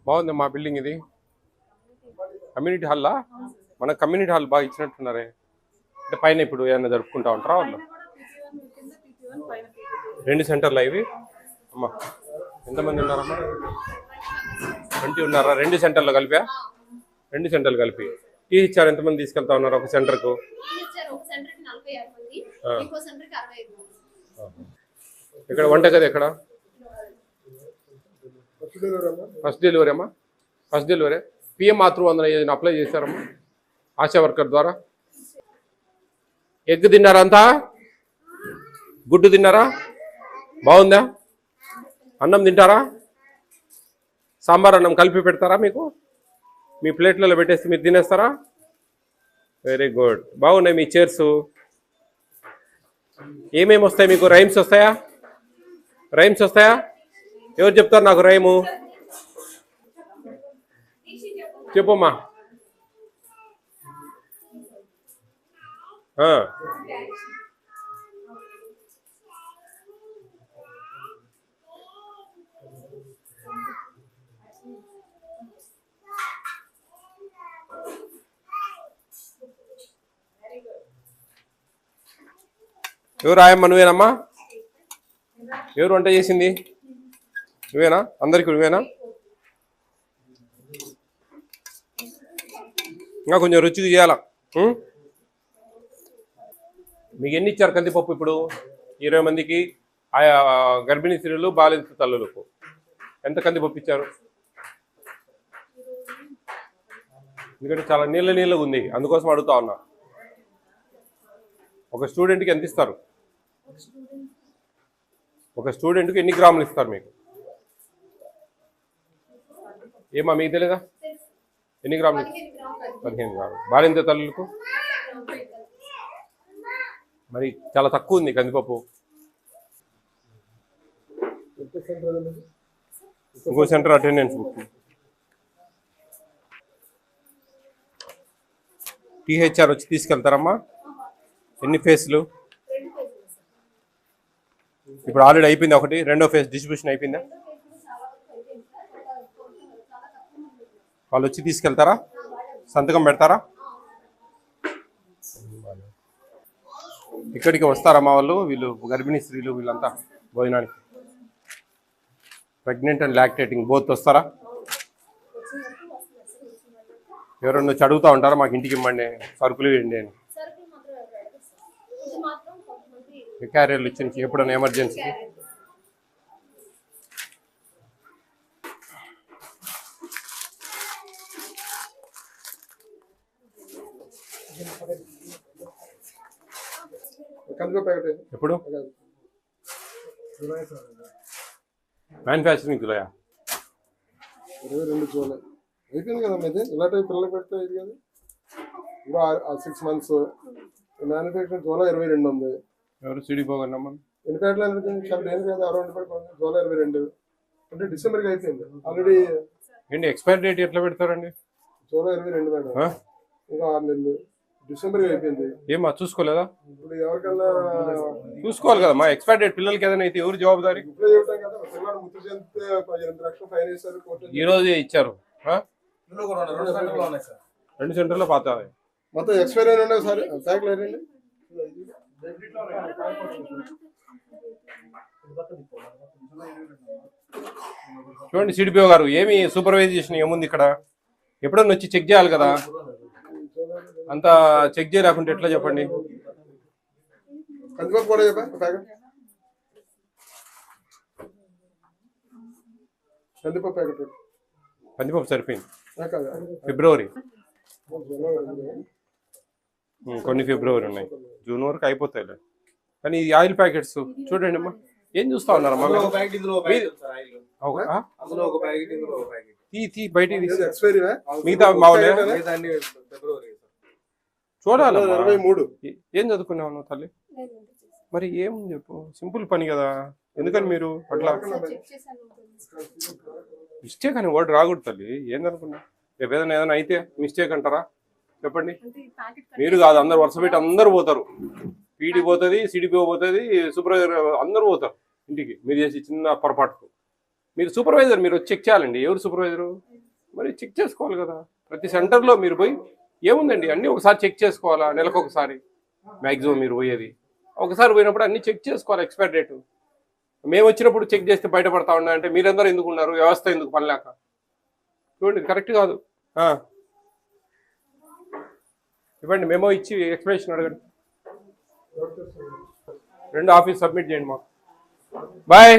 బాగుంది మా బిల్డింగ్ ఇది కమ్యూనిటీ హాల్లా మన కమ్యూనిటీ హాల్ బాగా ఇచ్చినట్టున్నారే అంటే పైన ఇప్పుడు ఏమైనా జరుపుకుంటా ఉంటారా వాళ్ళు 2 సెంటర్లు ఇవి అమ్మా ఎంతమంది ఉన్నారమ్మా 20 ఉన్నారా 2 సెంటర్లు కలిపా 2 సెంటర్లు కలిపి టీ ఇచ్చారు ఎంతమంది తీసుకెళ్తా ఉన్నారు ఒక సెంటర్కు ఇక్కడ వంటగది ఎక్కడ ఫస్ట్ డెలివరీ అమ్మా ఫస్ట్ డెలివరీ పిఎం మాతృవందన ఏదైనా అప్లై చేశారమ్మా ఆశా వర్కర్ ద్వారా ఎగ్ తిన్నారా అంతా గుడ్డు తిన్నారా బాగుందా అన్నం తింటారా సాంబార్ అన్నం కలిపి పెడతారా మీకు మీ ప్లేట్లలో పెట్టేసి మీరు తినేస్తారా వెరీ గుడ్ బాగున్నాయి మీ చైర్స్ ఏమేమి వస్తాయి మీకు రైమ్స్ వస్తాయా ఎవరు చెప్తారు నాకు రైము చెప్పమ్మా ఎవరు రాయమ్మా నువ్వేనమ్మా ఎవరు వంట చేసింది నువ్వేనా అందరికి నువ్వేనా ఇంకా కొంచెం రుచిగా చేయాలా మీకు ఎన్ని ఇచ్చారు కందిపప్పు ఇప్పుడు 20 మందికి ఆయా గర్భిణీ స్త్రీలు బాలింత తల్లులకు ఎంత కందిపప్పు ఇచ్చారు ఎందుకంటే చాలా నీళ్ళగా ఉంది అందుకోసం అడుగుతా ఉన్నా ఒక స్టూడెంట్కి ఎంత ఇస్తారు ఒక స్టూడెంట్కి ఎన్ని గ్రాములు ఇస్తారు మీకు ఏమా మీకు తెలీదా ఎన్ని గ్రాములు 15 గ్రాములు బాలింత తల్లులకు మరి చాలా తక్కువ ఉంది కందిపప్పు ఇంకో సెంటర్ అటెండెన్స్ బుక్ టీహెచ్ఆర్ వచ్చి తీసుకెళ్తారమ్మా ఎన్ని ఫేస్లు ఇప్పుడు ఆల్రెడీ అయిపోయింది ఒకటి రెండో ఫేజ్ డిస్ట్రిబ్యూషన్ అయిపోయిందా వాళ్ళు వచ్చి తీసుకెళ్తారా సంతకం పెడతారా ఇక్కడికి వస్తారమ్మా వాళ్ళు వీళ్ళు గర్భిణీ స్త్రీలు వీళ్ళంతా భోజనానికి ప్రెగ్నెంట్ అండ్ లాక్టేటింగ్ బోత్ వస్తారా ఎవరన్నా వచ్చి అడుగుతూ ఉంటారా మాకు ఇంటికి ఇవ్వండి సరుకులు ఇవ్వండి అని క్యారియర్లు ఇచ్చి ఎప్పుడైనా ఎమర్జెన్సీకి ఎప్పుడు మ్యానుఫ్యాక్చరింగ్ జూలయా 22 జూలై అయిపోయింది కదమ్మా ఇది ఇలాంటి పిల్లలు పెడితే ఇది కదా ఇంకా 6 months మ్యానుఫ్యాక్చరింగ్ జూలై 22 ఉంది ఎవరు సిడిపోగండి ఎన్ని ప్యాకెట్లు చాలా డేంజర్ కదా 60 జూలై 22 అంటే డిసెంబర్కి అయిపోయింది ఆల్రెడీ ఏంటి ఎక్స్పైరీ డేట్ ఎట్లా పెడతారండి జూలై 22 మేడం ఇంకా 6 నెలలు డిసెంబర్కి అయిపోయింది ఏమా చూసుకోలేదా ఇప్పుడు ఎవరికన్నా చూసుకోవాలి కదమ్మా ఎక్స్పైరీ డేట్ పిల్లలకి ఏదైనా అయితే ఎవరు జవాబుదారి ఇప్పుడే చెప్తాం కదా పిల్లలు ముద్దు చెందితే 8 లక్షలు ఫైన్ వేశారు ఈ రోజే ఇచ్చారు 2 సెంటర్లో పాత మొత్తం ఎక్స్పైరీ అయినా ఉండే సార్ ప్యాక్లు అయినండి చూడండి సిడిపిఓ గారు ఏమి సూపర్వైజేషన్ ఏముంది ఇక్కడ ఎప్పుడన్నా వచ్చి చెక్ చేయాలి కదా అంతా చెక్ చేయలేకుంటే ఎట్లా చెప్పండి కందిపప్పు కూడా చెప్పా ప్యాకెట్ కందిపప్పు ప్యాకెట్ కందిపప్పు సరిపోయింది ఫిబ్రవరి కొన్ని ఫిబ్రవరి ఉన్నాయి జూన్ వరకు అయిపోతాయి కానీ ఈ ఆయిల్ ప్యాకెట్స్ చూడండి అమ్మా ఏం చూస్తా ఉన్నారమ్మా బయట మిగతా మావులే చూడాలి 23 ఏం చదువుకున్నావు నువ్వు తల్లి మరి ఏం చెప్పు సింపుల్ పని కదా ఎందుకని మీరు అట్లా మిస్టేక్ అని వర్డ్ రాకూడదు తల్లి ఏందనుకున్నా రేపు ఏదైనా అయితే మిస్టేక్ అంటారా చెప్పండి మీరు కాదు అందరు వరుస పెట్టి అందరు పోతారు పీడీ పోతుంది సిడిపిఓ పోతుంది సూపర్వైజర్ అందరూ పోతారు ఇంటికి మీరు చేసి చిన్న పొరపాటుకు మీరు సూపర్వైజర్ మీరు వచ్చి చెక్ చేయాలండి ఎవరు సూపర్వైజరు మరి చెక్ చేసుకోవాలి కదా. ప్రతి సెంటర్లో మీరు పోయి ఏముందండి అన్నీ ఒకసారి చెక్ చేసుకోవాలా, నెలకు ఒకసారి మ్యాక్సిమం మీరు పోయేది. ఒకసారి పోయినప్పుడు అన్నీ చెక్ చేసుకోవాలి ఎక్స్పైర్ డేటు. మేము వచ్చినప్పుడు చెక్ చేస్తే బయటపడతా ఉన్నా అంటే మీరందరూ ఎందుకు ఉన్నారు, వ్యవస్థ ఎందుకు పనిలేక? చూడండి ఇది కరెక్ట్ కాదు. ఇవ్వండి మెమో ఇచ్చి ఎక్స్ప్లెనేషన్ అడగండి. 2 ఆఫీస్ సబ్మిట్ చేయండి మాకు. బాయ్.